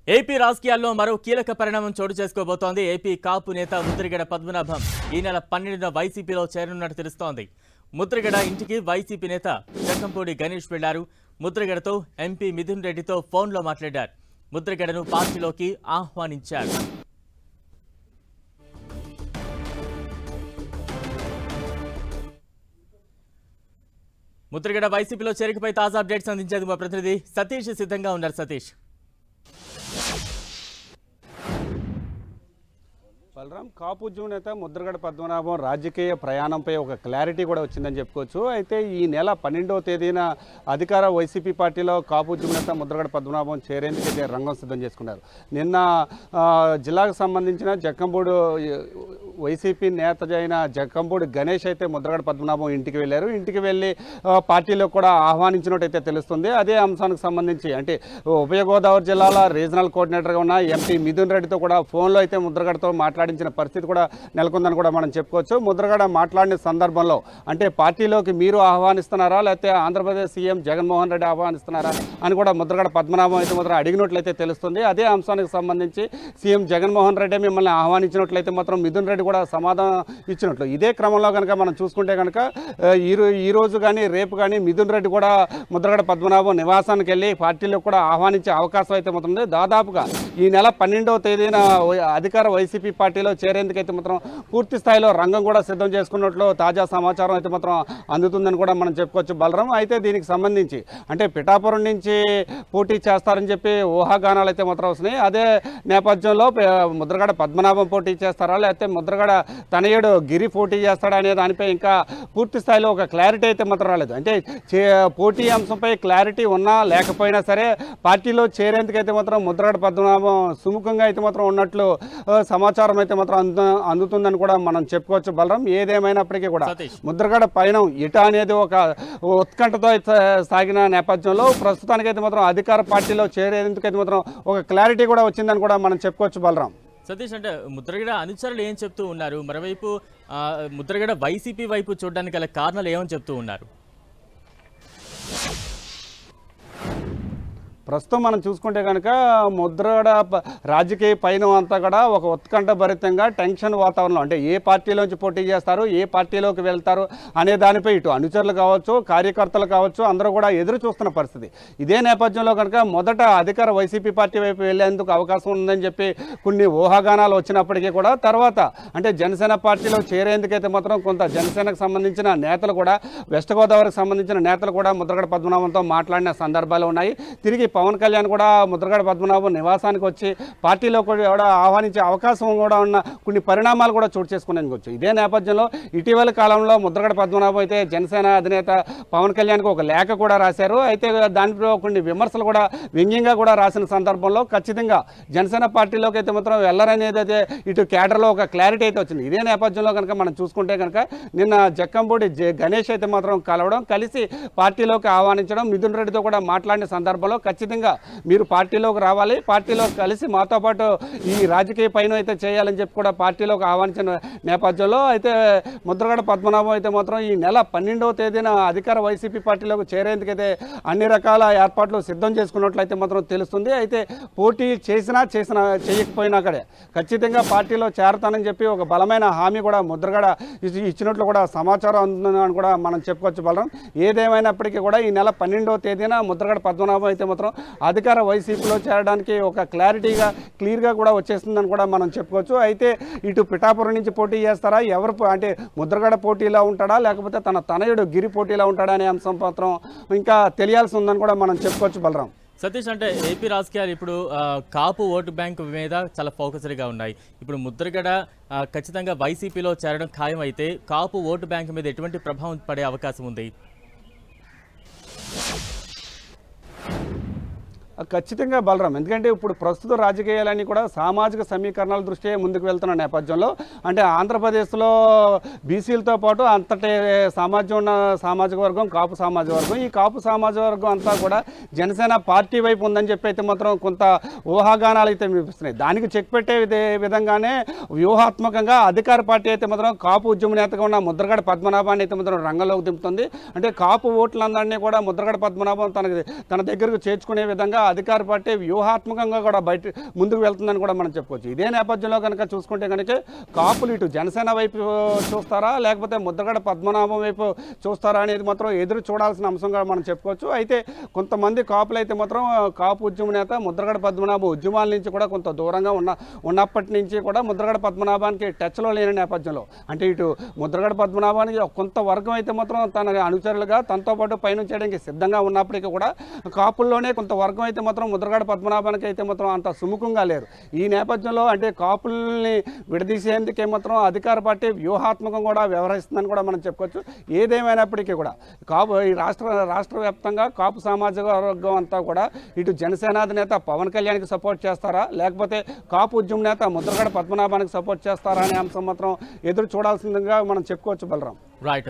AP రాజకీయాల్లో మరో కీలక పరిణామం చోటు చేసుకోబోతోంది. ఏపీ కాపు నేత ముద్రగడ పద్మనాభం ఈ నెల 12న వైసీపీలో చేరనున్నట్టు తెలుస్తోంది. ముద్రగడ ఇంటికి వైసీపీ నేత జక్కంపూడి గణేష్ వెళ్లారు. ముద్రగడతో ఎంపీ మిథున్ రెడ్డితో ఫోన్లో మాట్లాడారు. ముద్రగడను పార్టీలోకి ఆహ్వానించారు. ముద్రగడ వైసీపీలో చేరికపై తాజా అప్డేట్స్ అందించేందుకు మా ప్రతినిధి సతీష్ సిద్ధంగా ఉన్నారు. సతీష్, బలరాం, కాపు ఉద్యమ నేత ముద్రగడ పద్మనాభం రాజకీయ ప్రయాణంపై ఒక క్లారిటీ కూడా వచ్చిందని చెప్పుకోవచ్చు. అయితే ఈ నెల 12వ తేదీన అధికార వైసీపీ పార్టీలో కాపు ఉద్యమ నేత ముద్రగడ పద్మనాభం చేరేందుకైతే రంగం సిద్ధం చేసుకున్నారు. నిన్న జిల్లాకు సంబంధించిన జక్కంపూడి వైసీపీ నేత అయిన జక్కంపూడి గణేష్ అయితే ముద్రగడ పద్మనాభం ఇంటికి వెళ్ళారు. ఇంటికి వెళ్ళి పార్టీలో కూడా ఆహ్వానించినట్టయితే తెలుస్తుంది. అదే అంశానికి సంబంధించి అంటే ఉభయ గోదావరి జిల్లాల రీజనల్ కోఆర్డినేటర్గా ఉన్న ఎంపీ మిథున్ రెడ్డితో కూడా ఫోన్లో అయితే ముద్రగడతో మాట్లాడించిన పరిస్థితి కూడా నెలకొందని కూడా మనం చెప్పుకోవచ్చు. ముద్రగడ మాట్లాడిన సందర్భంలో అంటే పార్టీలోకి మీరు ఆహ్వానిస్తున్నారా లేకపోతే ఆంధ్రప్రదేశ్ సీఎం జగన్మోహన్ రెడ్డి ఆహ్వానిస్తున్నారా అని కూడా ముద్రగడ పద్మనాభం అయితే మాత్రం అడిగినట్లయితే తెలుస్తుంది. అదే అంశానికి సంబంధించి సీఎం జగన్మోహన్ రెడ్డి మిమ్మల్ని ఆహ్వానించినట్లయితే మాత్రం మిథున్ రెడ్డి కూడా సమాధానం ఇచ్చినట్లు. ఇదే క్రమంలో కనుక మనం చూసుకుంటే కనుక ఈ రోజు కానీ రేపు కానీ మిథున్ రెడ్డి కూడా ముద్రగడ పద్మనాభం నివాసానికి వెళ్ళి పార్టీలో కూడా ఆహ్వానించే అవకాశం అయితే మాత్రం ఉంది. దాదాపుగా ఈ నెల 12వ తేదీన అధికార వైసీపీ పార్టీలో చేరేందుకైతే మాత్రం పూర్తి స్థాయిలో రంగం కూడా సిద్ధం చేసుకున్నట్లు తాజా సమాచారం అయితే మాత్రం అందుతుందని కూడా మనం చెప్పుకోవచ్చు. బలరాం, అయితే దీనికి సంబంధించి అంటే పిఠాపురం నుంచి పోటీ చేస్తారని చెప్పి ఊహాగానాలు అయితే మాత్రం వస్తున్నాయి. అదే నేపథ్యంలో ముద్రగడ పద్మనాభం పోటీ చేస్తారా లేకపోతే ముద్రగడ తనయుడు గిరి పోటీ చేస్తాడా అనే దానిపై ఇంకా పూర్తి స్థాయిలో ఒక క్లారిటీ అయితే మాత్రం రాలేదు. అంటే పోటీ అంశంపై క్లారిటీ ఉన్నా లేకపోయినా సరే పార్టీలో చేరేందుకైతే మాత్రం ముద్రగడ పద్మనాభం సుముఖంగా అయితే మాత్రం ఉన్నట్లు సమాచారం అయితే మాత్రం అందుతుందని కూడా మనం చెప్పుకోవచ్చు. బలరాం, ఏదేమైనప్పటికీ కూడా ముద్రగడ పైన ఇట అనేది ఒక ఉత్కంఠతో సాగిన నేపథ్యంలో ప్రస్తుతానికైతే మాత్రం అధికార పార్టీలో చేరేందుకైతే మాత్రం ఒక క్లారిటీ కూడా వచ్చిందని కూడా మనం చెప్పుకోవచ్చు. బలరాం, సతీష్, అంటే ముద్రగడ అనుచరులు ఏం చెప్తూ ఉన్నారు? మరోవైపు ముద్రగడ వైసీపీ వైపు చూడడానికి గల కారణాలు ఏమని చెప్తూ ఉన్నారు? ప్రస్తుతం మనం చూసుకుంటే కనుక ముద్రగడ రాజకీయ పైన అంతా కూడా ఒక ఉత్కంఠభరితంగా టెన్షన్ వాతావరణంలో అంటే ఏ పార్టీలోంచి పోటీ చేస్తారు, ఏ పార్టీలోకి వెళ్తారు అనే దానిపై ఇటు అనుచరులు కావచ్చు, కార్యకర్తలు కావచ్చు, అందరూ కూడా ఎదురు చూస్తున్న పరిస్థితి. ఇదే నేపథ్యంలో కనుక మొదట అధికార వైసీపీ పార్టీ వైపు వెళ్లేందుకు అవకాశం ఉందని చెప్పి కొన్ని ఊహాగానాలు వచ్చినప్పటికీ కూడా తర్వాత అంటే జనసేన పార్టీలో చేరేందుకైతే మాత్రం కొంత జనసేనకు సంబంధించిన నేతలు కూడా వెస్ట్ గోదావరికి సంబంధించిన నేతలు కూడా ముద్రగడ పద్మనాభంతో మాట్లాడిన సందర్భాలు ఉన్నాయి. తిరిగి పవన్ కళ్యాణ్ కూడా ముద్రగడ పద్మనాభం నివాసానికి వచ్చి పార్టీలో కూడా ఆహ్వానించే అవకాశం కూడా ఉన్న కొన్ని పరిణామాలు కూడా చోటు చేసుకునేందుకు. ఇదే నేపథ్యంలో ఇటీవల కాలంలో ముద్రగడ పద్మనాభం అయితే జనసేన అధినేత పవన్ కళ్యాణ్కి ఒక లేఖ కూడా రాశారు. అయితే దానిలో కొన్ని విమర్శలు కూడా వ్యంగ్యంగా కూడా రాసిన సందర్భంలో ఖచ్చితంగా జనసేన పార్టీలోకి అయితే మాత్రం వెళ్ళరనేది అయితే ఇటు కేడర్లో ఒక క్లారిటీ అయితే వచ్చింది. ఇదే నేపథ్యంలో కనుక మనం చూసుకుంటే కనుక నిన్న జక్కంపూడి గణేష్ అయితే మాత్రం కలిసి పార్టీలోకి ఆహ్వానించడం, మిథున్ రెడ్డితో కూడా మాట్లాడిన సందర్భంలో ఖచ్చితంగా మీరు పార్టీలోకి రావాలి, పార్టీలో కలిసి మాతో పాటు ఈ రాజకీయ పైన అయితే చేయాలని చెప్పి కూడా పార్టీలోకి ఆహ్వానించిన నేపథ్యంలో అయితే ముద్రగడ పద్మనాభం అయితే మాత్రం ఈ నెల 12వ తేదీన అధికార వైసీపీ పార్టీలోకి చేరేందుకైతే అన్ని రకాల ఏర్పాట్లు సిద్ధం చేసుకున్నట్లయితే మాత్రం తెలుస్తుంది. అయితే పోటీ చేయకపోయినా కూడా ఖచ్చితంగా పార్టీలో చేరతానని చెప్పి ఒక బలమైన హామీ కూడా ముద్రగడ ఇచ్చినట్లు కూడా సమాచారం అందుతుందని కూడా మనం చెప్పుకోవచ్చు. బలరాం, ఏదేమైనప్పటికీ కూడా ఈ నెల 12వ తేదీన ముద్రగడ పద్మనాభం అయితే మాత్రం అధికార వైసీపీలో చేరడానికి ఒక క్లియర్గా కూడా వచ్చేస్తుందని కూడా మనం చెప్పుకోవచ్చు. అయితే ఇటు పిఠాపురం నుంచి పోటీ చేస్తారా, ఎవరు అంటే ముద్రగడ పోటీలో ఉంటాడా లేకపోతే తన తనయుడు గిరి పోటీలో ఉంటాడా అనే అంశం మాత్రం ఇంకా తెలియాల్సి ఉందని కూడా మనం చెప్పుకోవచ్చు. బలరాం, సతీష్, అంటే ఏపీ రాజకీయాలు ఇప్పుడు కాపు ఓటు బ్యాంకు మీద చాలా ఫోకస్డ్గా ఉన్నాయి. ఇప్పుడు ముద్రగడ ఖచ్చితంగా వైసీపీలో చేరడం ఖాయం అయితే కాపు ఓటు బ్యాంకు మీద ఎటువంటి ప్రభావం పడే అవకాశం ఉంది? ఖచ్చితంగా బలరాం, ఎందుకంటే ఇప్పుడు ప్రస్తుత రాజకీయాలన్నీ కూడా సామాజిక సమీకరణాల దృష్ట్యా ముందుకు వెళ్తున్న నేపథ్యంలో అంటే ఆంధ్రప్రదేశ్లో బీసీలతో పాటు అంతటి సామాజిక వర్గం కాపు సామాజిక వర్గం, ఈ కాపు సామాజిక వర్గం అంతా కూడా జనసేన పార్టీ వైపు ఉందని చెప్పి అయితే మాత్రం కొంత ఊహాగానాలు అయితే వినిపిస్తున్నాయి. దానికి చెక్ పెట్టే విధంగానే వ్యూహాత్మకంగా అధికార పార్టీ అయితే మాత్రం కాపు ఉద్యమ నేతగా ఉన్న ముద్రగడ పద్మనాభాన్ని అయితే మాత్రం రంగంలోకి దింపుతుంది. అంటే కాపు ఓట్లందరినీ కూడా ముద్రగడ పద్మనాభం తన దగ్గరకు చేర్చుకునే విధంగా అధికార పార్టీ వ్యూహాత్మకంగా కూడా ముందుకు వెళ్తుందని కూడా మనం చెప్పుకోవచ్చు. ఇదే నేపథ్యంలో కనుక చూసుకుంటే కనుక కాపులు ఇటు జనసేన వైపు చూస్తారా లేకపోతే ముద్రగడ పద్మనాభం వైపు చూస్తారా అనేది మాత్రం ఎదురు చూడాల్సిన అంశంగా మనం చెప్పుకోవచ్చు. అయితే కొంతమంది కాపులు అయితే మాత్రం కాపు ఉద్యమ నేత ముద్రగడ పద్మనాభం ఉద్యమాల నుంచి కూడా కొంత దూరంగా ఉన్నప్పటి నుంచి కూడా ముద్రగడ పద్మనాభానికి టచ్లో లేని నేపథ్యంలో అంటే ఇటు ముద్రగడ పద్మనాభానికి కొంత వర్గం అయితే మాత్రం తన అనుచరులుగా తనతో పాటు పయనం చేయడానికి సిద్ధంగా ఉన్నప్పటికీ కూడా కాపుల్లోనే కొంత వర్గం అయితే మాత్రం ముద్రగడ పద్మనాభానికి అయితే మాత్రం అంత సుముఖంగా లేరు. ఈ నేపథ్యంలో అంటే కాపుల్ని విడదీసేందుకే మాత్రం అధికార పార్టీ వ్యూహాత్మకం కూడా వ్యవహరిస్తుందని కూడా మనం చెప్పుకోవచ్చు. ఏదేమైనప్పటికీ కూడా కాపు ఈ రాష్ట్ర వ్యాప్తంగా కాపు సామాజిక వర్గం అంతా కూడా ఇటు జనసేన అధినేత పవన్ కళ్యాణ్కి సపోర్ట్ చేస్తారా లేకపోతే కాపు ఉద్యమ నేత ముద్రగడ పద్మనాభానికి సపోర్ట్ చేస్తారా అనే అంశం మాత్రం ఎదురు చూడాల్సిందిగా మనం చెప్పుకోవచ్చు బలరాం. రైట్.